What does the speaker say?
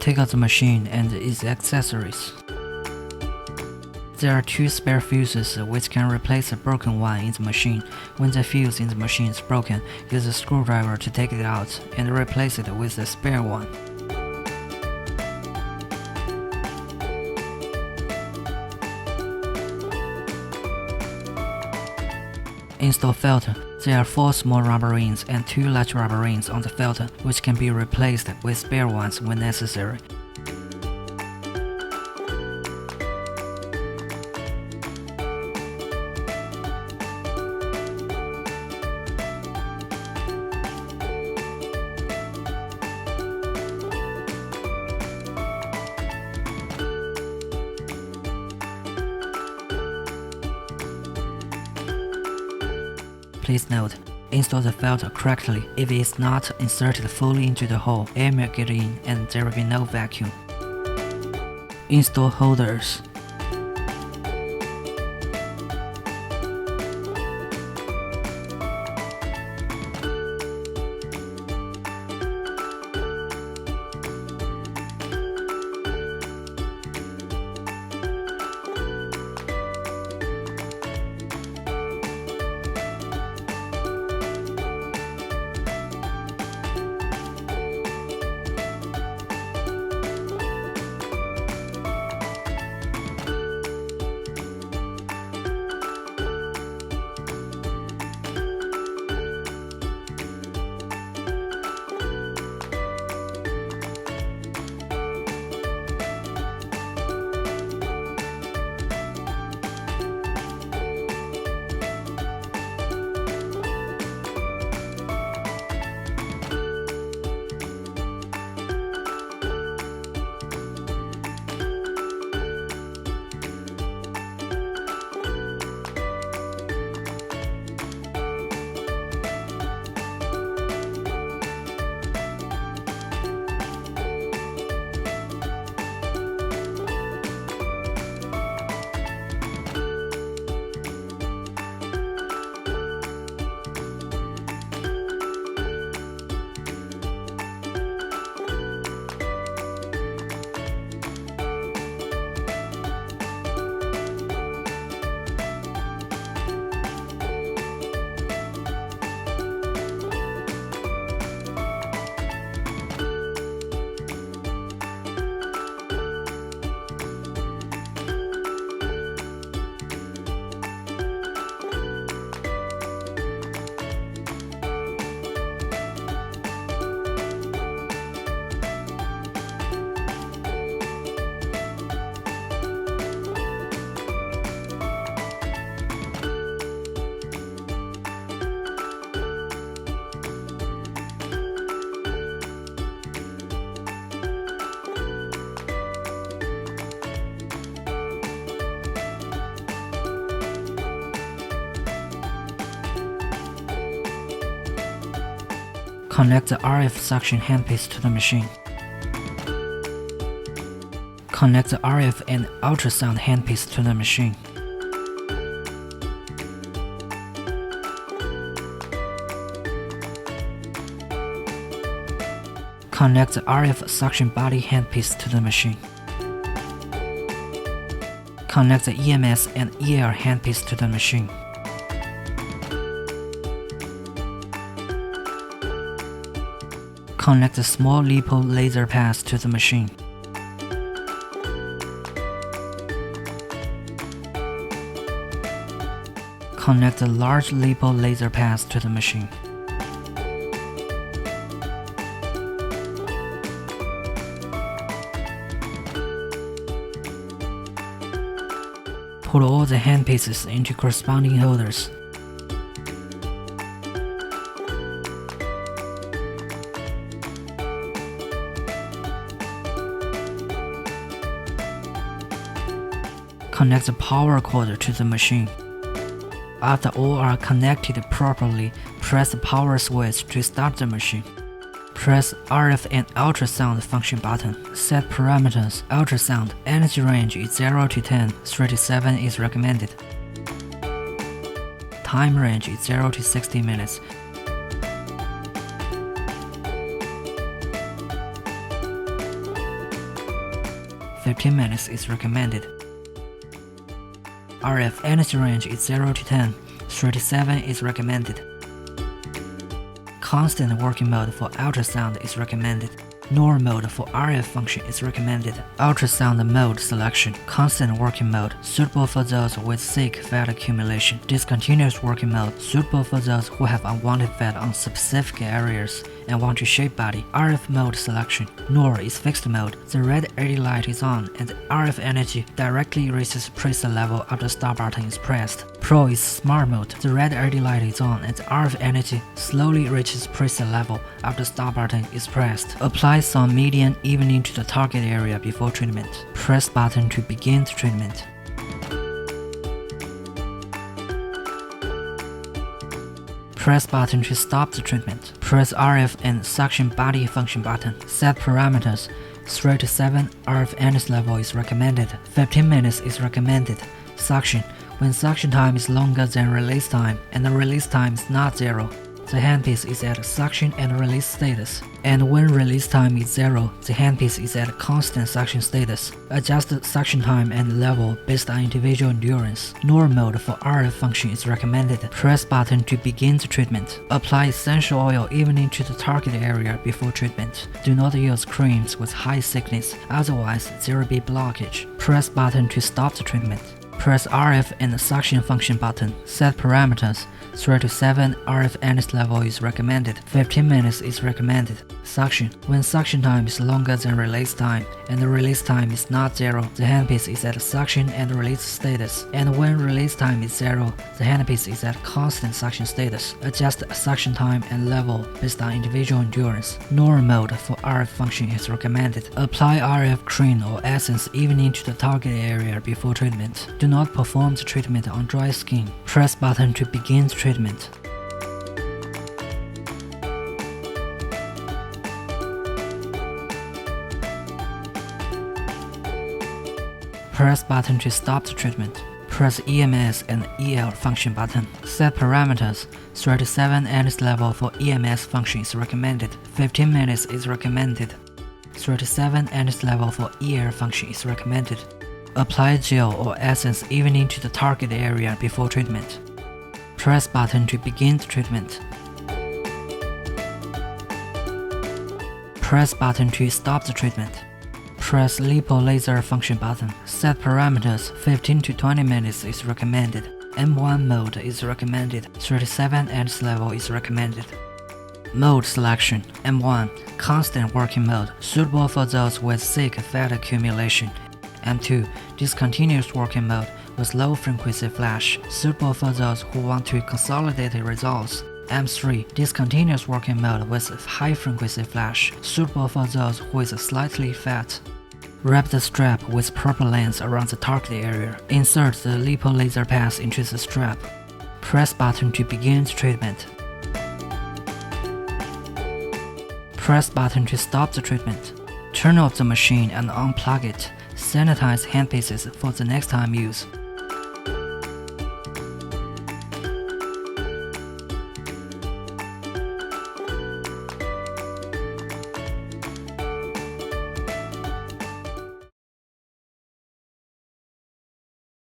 Take out the machine and its accessories. There are 2 spare fuses which can replace the broken one in the machine. When the fuse in the machine is broken, use a screwdriver to take it out and replace it with the spare one. Install filter. There are 4 small rubber rings and 2 large rubber rings on the filter, which can be replaced with spare ones when necessary. Please note, install the filter correctly. If it is not inserted fully into the hole, air may get in and there will be no vacuum. Install holders. Connect the RF suction handpiece to the machine. Connect the RF and ultrasound handpiece to the machine. Connect the RF suction body handpiece to the machine. Connect the EMS and EL handpiece to the machine. Connect the small lipo laser pads to the machine. Connect the large lipo laser pads to the machine. Put all the handpieces into corresponding holders. Connect the power cord to the machine. After all are connected properly, press the power switch to start the machine. Press RF and ultrasound function button. Set parameters. Ultrasound. Energy range is 0 to 10. 3 to 7 is recommended. Time range is 0 to 60 minutes. 15 minutes is recommended. RF energy range is 0 to 10, 3 to 7 is recommended. Constant working mode for ultrasound is recommended. Normal mode for RF function is recommended. Ultrasound mode selection, constant working mode, suitable for those with sick fat accumulation. Discontinuous working mode, suitable for those who have unwanted fat on specific areas and want to shape body. RF mode selection, NOR is fixed mode. The red LED light is on and the RF energy directly reaches preset level after stop button is pressed. Pro is smart mode. The red LED light is on and the RF energy slowly reaches preset level after stop button is pressed. Apply some median evening to the target area before treatment. Press button to begin the treatment. Press button to stop the treatment. Press RF and suction body function button. Set parameters. 3 to 7 RF energy level is recommended. 15 minutes is recommended. Suction. When suction time is longer than release time and the release time is not 0, the handpiece is at suction and release status. And when release time is 0, the handpiece is at constant suction status. Adjust suction time and level based on individual endurance. NOR mode for RF function is recommended. Press button to begin the treatment. Apply essential oil evenly to the target area before treatment. Do not use creams with high thickness, otherwise there will be blockage. Press button to stop the treatment. Press RF and the suction function button. Set parameters. 3 to 7 RF energy level is recommended. 15 minutes is recommended. Suction. When suction time is longer than release time and the release time is not 0, the handpiece is at suction and release status. And when release time is 0, the handpiece is at constant suction status. Adjust suction time and level based on individual endurance. NOR mode for RF function is recommended. Apply RF cream or essence evenly to the target area before treatment. Do not perform the treatment on dry skin. Press button to begin the treatment. Press button to stop the treatment. Press EMS and EL function button. Set parameters. 3 to 7 energy level for EMS function is recommended. 15 minutes is recommended. 3 to 7 energy level for EL function is recommended. Apply gel or essence evenly to the target area before treatment. Press button to begin the treatment. Press button to stop the treatment. Press lipo laser function button. Set parameters. 15 to 20 minutes is recommended. M1 mode is recommended. 37 energy level is recommended. Mode selection. M1 constant working mode, suitable for those with thick fat accumulation. M2 discontinuous working mode with low frequency flash, suitable for those who want to consolidate results. M3 discontinuous working mode with high frequency flash, suitable for those who is slightly fat. Wrap the strap with proper length around the target area. Insert the lipo laser pass into the strap. Press button to begin the treatment. Press button to stop the treatment. Turn off the machine and unplug it. Sanitize handpieces for the next time use.